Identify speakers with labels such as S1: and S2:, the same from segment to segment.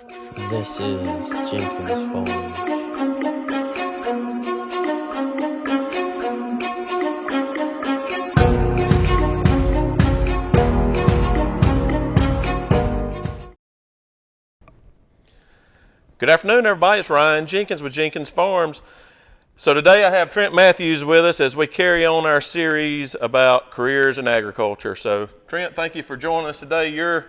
S1: This is Jenkins Farms.
S2: Good afternoon, everybody. It's Ryan Jenkins with Jenkins Farms. So today I have Trent Mathews with us as we carry on our series about careers in agriculture. So Trent, thank you for joining us today. You're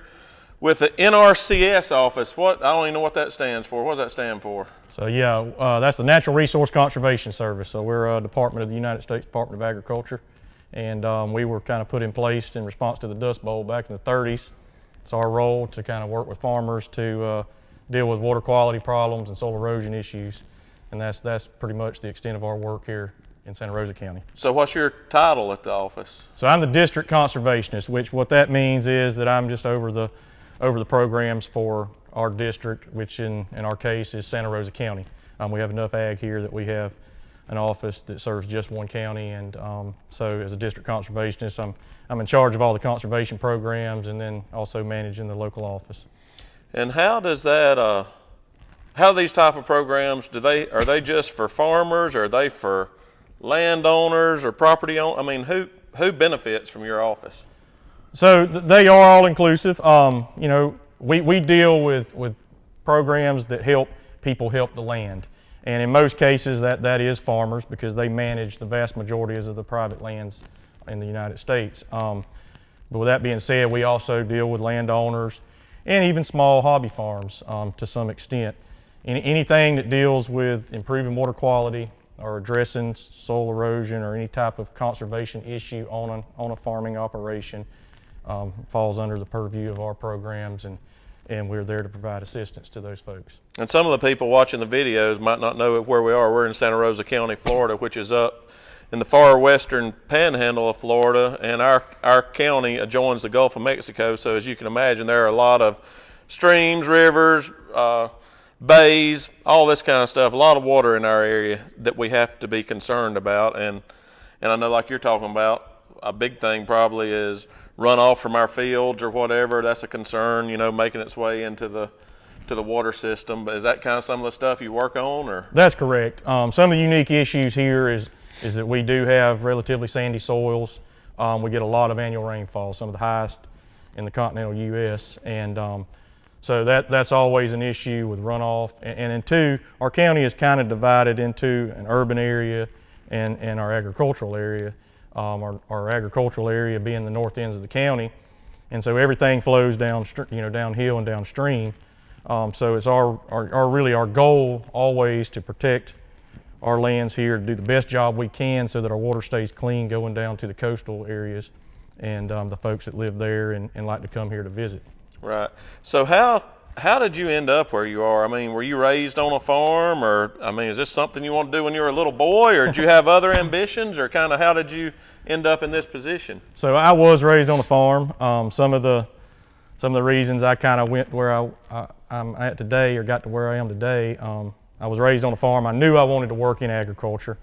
S2: with the NRCS office. I don't even know what that stands for. What does that stand for?
S3: So that's the Natural Resource Conservation Service. So we're a department of the United States Department of Agriculture, and we were kind of put in place in response to the Dust Bowl back in the 30s. It's our role to kind of work with farmers to deal with water quality problems and soil erosion issues, and that's pretty much the extent of our work here in Santa Rosa County.
S2: So what's your title at the office?
S3: So I'm the District Conservationist, which what that means is that I'm just over the programs for our district, which in our case is Santa Rosa County. We have enough ag here that we have an office that serves just one county, and so as a district conservationist, I'm in charge of all the conservation programs and then also managing the local office.
S2: And how does that, how these type of programs, are they just for farmers, or are they for landowners or property owners? I mean, who benefits from your office?
S3: So they are all inclusive. We deal with programs that help people help the land. And in most cases that is farmers, because they manage the vast majority of the private lands in the United States. But with that being said, we also deal with landowners and even small hobby farms to some extent. Anything that deals with improving water quality or addressing soil erosion or any type of conservation issue on a farming operation falls under the purview of our programs, and we're there to provide assistance to those folks.
S2: And some of the people watching the videos might not know where we are. We're in Santa Rosa County, Florida, which is up in the far western panhandle of Florida, and our county adjoins the Gulf of Mexico. So as you can imagine, there are a lot of streams, rivers, bays, all this kind of stuff, a lot of water in our area that we have to be concerned about. And I know, like you're talking about, a big thing probably is runoff from our fields or whatever. That's a concern, making its way into the water system. But is that kind of some of the stuff you work on? Or?
S3: That's correct. Some of the unique issues here is that we do have relatively sandy soils. We get a lot of annual rainfall, some of the highest in the continental U.S. And so that's always an issue with runoff. And then two, our county is kind of divided into an urban area and our agricultural area. Our agricultural area being the north ends of the county, and so everything flows downhill and downstream. So it's our goal always to protect our lands here, to do the best job we can so that our water stays clean going down to the coastal areas and the folks that live there and like to come here to visit.
S2: Right. So how did you end up where you are? I mean, were you raised on a farm, or is this something you want to do when you were a little boy, or did you have other ambitions, or kind of how did you end up in this position?
S3: So I was raised on a farm. Some of the reasons I kind of went where I'm at today, or got to where I am today, I was raised on a farm. I knew I wanted to work in agriculture.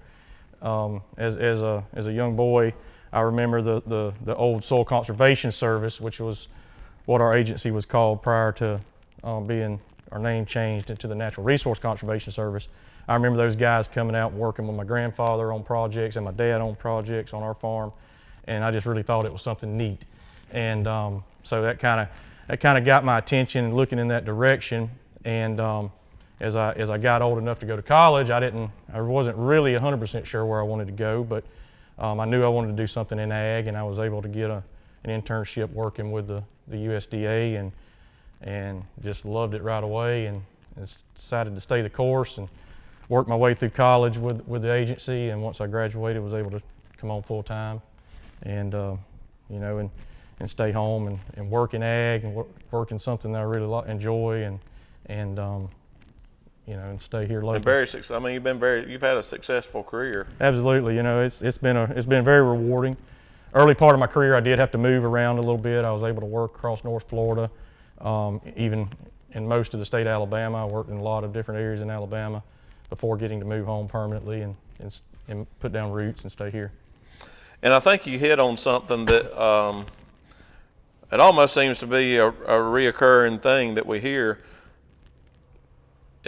S3: As a young boy, I remember the old Soil Conservation Service, which was what our agency was called prior to being our name changed into the Natural Resource Conservation Service. I remember those guys coming out and working with my grandfather on projects and my dad on projects on our farm, and I just really thought it was something neat. And so that kind of got my attention, looking in that direction. And as I got old enough to go to college, I wasn't really 100% sure where I wanted to go, but I knew I wanted to do something in ag, and I was able to get an internship working with the USDA, and just loved it right away, and decided to stay the course and work my way through college with the agency. And once I graduated, was able to come on full time and and stay home and work in ag and work in something that I really enjoy and stay here locally.
S2: And very successful. You've had a successful career.
S3: Absolutely. It's been very rewarding. Early part of my career, I did have to move around a little bit. I was able to work across North Florida, even in most of the state of Alabama. I worked in a lot of different areas in Alabama before getting to move home permanently and put down roots and stay here.
S2: And I think you hit on something that it almost seems to be a reoccurring thing that we hear.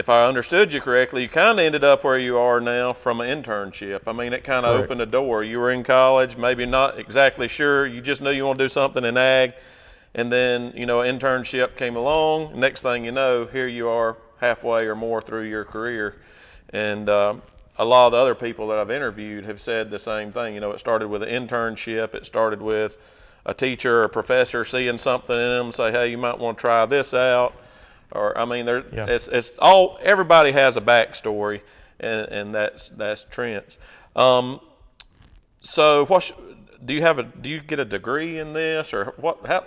S2: if I understood you correctly, you kind of ended up where you are now from an internship. I mean, it kind of opened the door. You were in college, maybe not exactly sure. You just knew you want to do something in ag. And then, you know, an internship came along. Next thing you know, here you are halfway or more through your career. And a lot of the other people that I've interviewed have said the same thing. You know, it started with an internship. It started with a teacher or a professor seeing something in them, say, hey, you might want to try this out. Or, I mean, it's all, everybody has a backstory, and that's Trent's. So do you get a degree in this, or what kind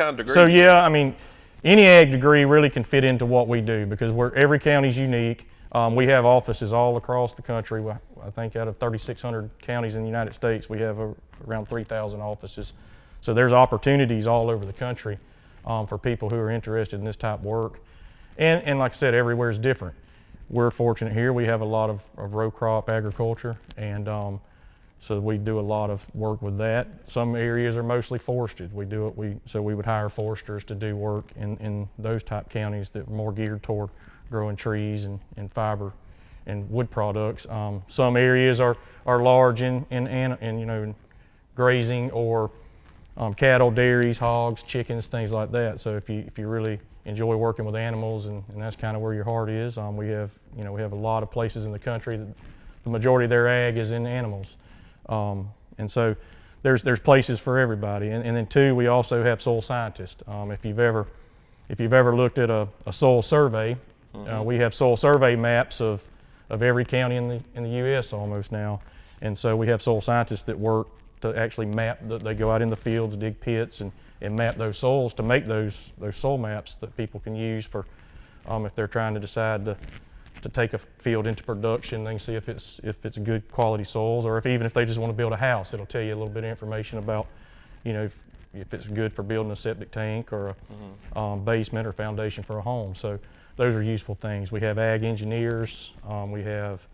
S2: of degree?
S3: So yeah, I mean, any ag degree really can fit into what we do, because every county's unique. We have offices all across the country. I think out of 3,600 counties in the United States, we have around 3,000 offices. So there's opportunities all over the country for people who are interested in this type of work. And like I said, everywhere is different. We're fortunate here. We have a lot of row crop agriculture, and so we do a lot of work with that. Some areas are mostly forested. So we would hire foresters to do work in those type counties that are more geared toward growing trees and fiber and wood products. Some areas are large in you know, grazing or cattle, dairies, hogs, chickens, things like that. So if you really enjoy working with animals, and that's kind of where your heart is, we have a lot of places in the country that the majority of their ag is in animals, and so there's places for everybody. And then too, we also have soil scientists. If you've ever looked at a soil survey, we have soil survey maps of every county in the U.S. almost now, and so we have soil scientists that work to actually map. They go out in the fields, dig pits, and map those soils to make those soil maps that people can use for if they're trying to decide to take a field into production. They can see if it's good quality soils, or even if they just want to build a house, it'll tell you a little bit of information about, you know, if it's good for building a septic tank or a basement or foundation for a home. So those are useful things. We have ag engineers. We have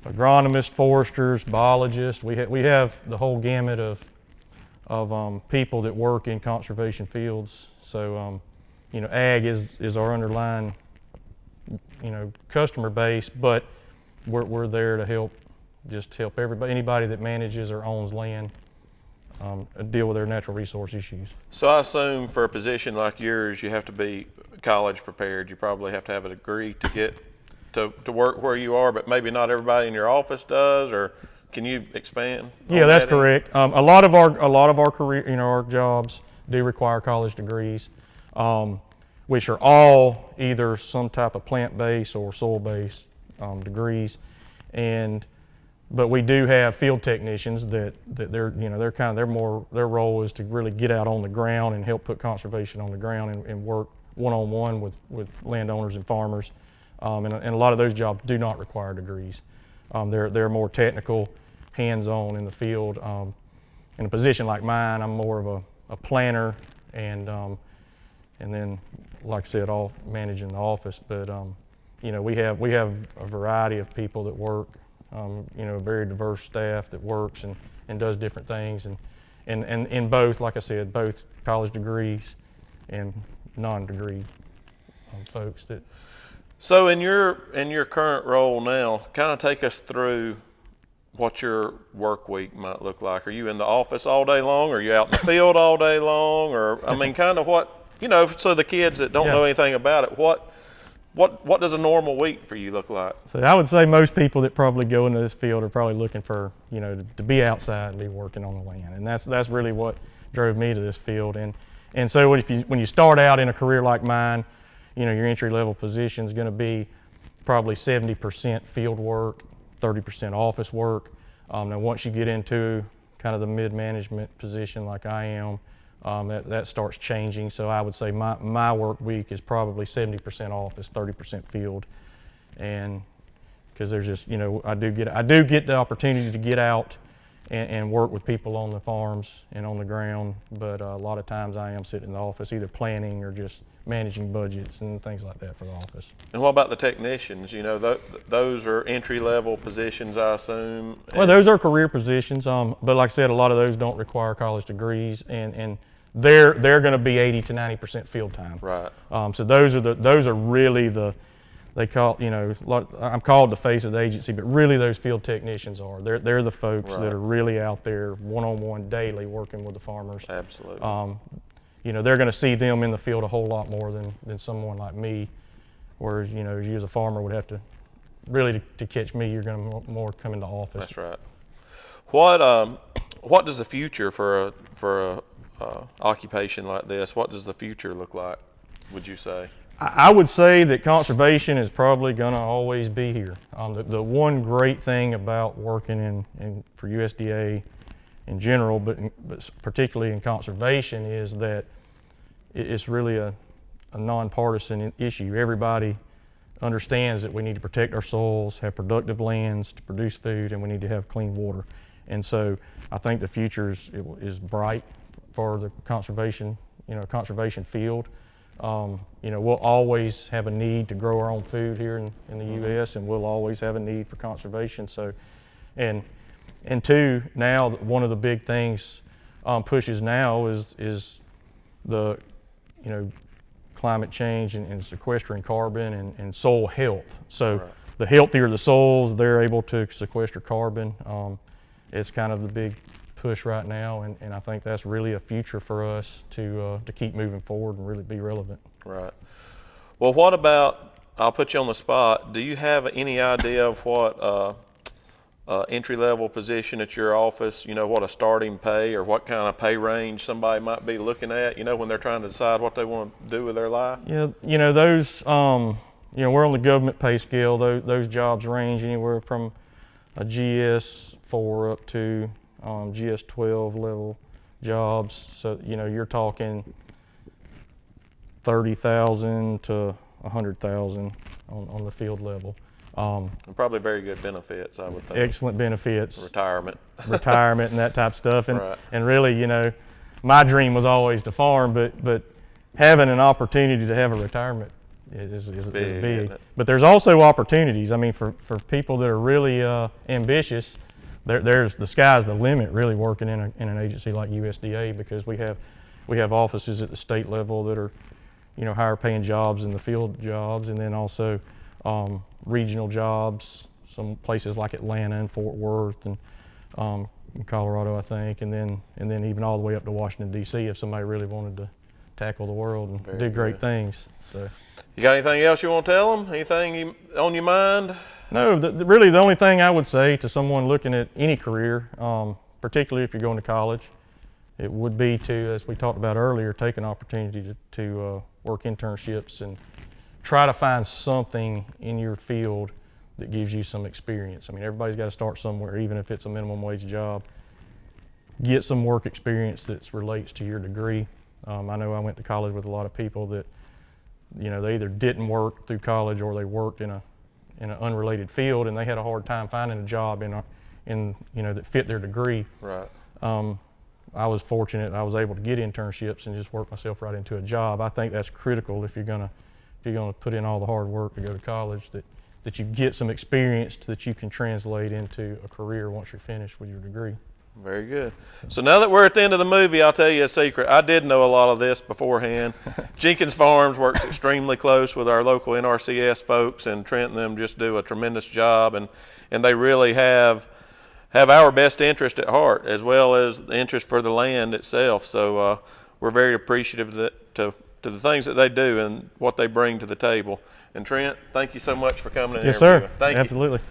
S3: agronomists, foresters, biologists. We have the whole gamut of people that work in conservation fields. So you know, ag is our underlying, you know, customer base, but we're there to help everybody, anybody that manages or owns land, deal with their natural resource issues.
S2: So I assume for a position like yours, you have to be college prepared. You probably have to have a degree to get to work where you are, but maybe not everybody in your office does. Or can you expand?
S3: Yeah, that's correct. A lot of our career, you know, our jobs do require college degrees, which are all either some type of plant-based or soil-based degrees, but we do have field technicians that their role is to really get out on the ground and help put conservation on the ground and work one-on-one with landowners and farmers. And a lot of those jobs do not require degrees. They're more technical, hands-on in the field. In a position like mine, I'm more of a planner, and then, like I said, all managing the office. But you know, we have a variety of people that work. You know, a very diverse staff that works and does different things, and in both, like I said, both college degrees and non-degree folks that.
S2: So in your current role now, kind of take us through what your work week might look like. Are you in the office all day long? Or are you out in the field all day long? Or, I mean, kind of what, you know, so the kids that don't know anything about it, what does a normal week for you look like?
S3: So I would say most people that probably go into this field are probably looking for, you know, to be outside and be working on the land. And that's really what drove me to this field. And so when you start out in a career like mine, you know, your entry-level position is going to be probably 70% field work, 30% office work. Now, once you get into kind of the mid-management position like I am, that starts changing. So I would say my work week is probably 70% office, 30% field, and because there's just, you know, I do get the opportunity to get out and work with people on the farms and on the ground, but a lot of times I am sitting in the office either planning or just managing budgets and things like that for the office.
S2: And what about the technicians? You know, those are entry-level positions, I assume.
S3: Well, those are career positions, but like I said, a lot of those don't require college degrees, and they're going to be 80 to 90% field time.
S2: Right.
S3: So those are really the they call, I'm called the face of the agency, but really those field technicians are. They're the folks that are really out there one-on-one daily working with the farmers.
S2: Absolutely.
S3: They're going to see them in the field a whole lot more than someone like me, whereas, you as a farmer would have to, really to catch me, you're going to more come into office.
S2: That's right. What does the future for a occupation like this, what does the future look like, would you say?
S3: I would say that conservation is probably going to always be here. The one great thing about working for USDA in general, but particularly in conservation, is that it's really a nonpartisan issue. Everybody understands that we need to protect our soils, have productive lands to produce food, and we need to have clean water. And so I think the future is bright for the conservation field. We'll always have a need to grow our own food here in the U.S., and we'll always have a need for conservation. So, and two, now one of the big things pushes now is the climate change and sequestering carbon and soil health. So the healthier the soils, they're able to sequester carbon. It's kind of the big push right now, and I think that's really a future for us to keep moving forward and really be relevant. Right.
S2: Well, what about, I'll put you on the spot, do you have any idea of what entry-level position at your office, what a starting pay or what kind of pay range somebody might be looking at, when they're trying to decide what they want to do with their life?
S3: Yeah, those, we're on the government pay scale. Those jobs range anywhere from a GS4 up to GS12 level jobs. So, you're talking 30,000 to 100,000 on the field level.
S2: And probably very good benefits, I would think.
S3: Excellent benefits.
S2: Retirement
S3: and that type of stuff. And really, my dream was always to farm, but having an opportunity to have a retirement is big. But there's also opportunities. I mean, for people that are really ambitious, there's the sky's the limit really working in an agency like USDA, because we have offices at the state level that are higher paying jobs than the field jobs, and then also regional jobs, some places like Atlanta and Fort Worth and in Colorado, I think, and then even all the way up to Washington D.C. if somebody really wanted to tackle the world and do great things. So,
S2: you got anything else you want to tell them? Anything on your mind?
S3: No, really the only thing I would say to someone looking at any career, particularly if you're going to college, it would be to, as we talked about earlier, take an opportunity to work internships and try to find something in your field that gives you some experience. I mean, everybody's got to start somewhere, even if it's a minimum wage job. Get some work experience that relates to your degree. I know I went to college with a lot of people that, they either didn't work through college or they worked in an unrelated field, and they had a hard time finding a job that fit their degree.
S2: Right.
S3: I was fortunate; I was able to get internships and just work myself right into a job. I think that's critical if you're gonna put in all the hard work to go to college, that you get some experience that you can translate into a career once you're finished with your degree.
S2: Very good. So now that we're at the end of the movie, I'll tell you a secret. I did know a lot of this beforehand. Jenkins Farms works extremely close with our local NRCS folks, and Trent and them just do a tremendous job, and they really have our best interest at heart, as well as the interest for the land itself. So we're very appreciative to the things that they do and what they bring to the table. And Trent, thank you so much for coming in.
S3: Yes, sir.
S2: Thank you.
S3: Absolutely.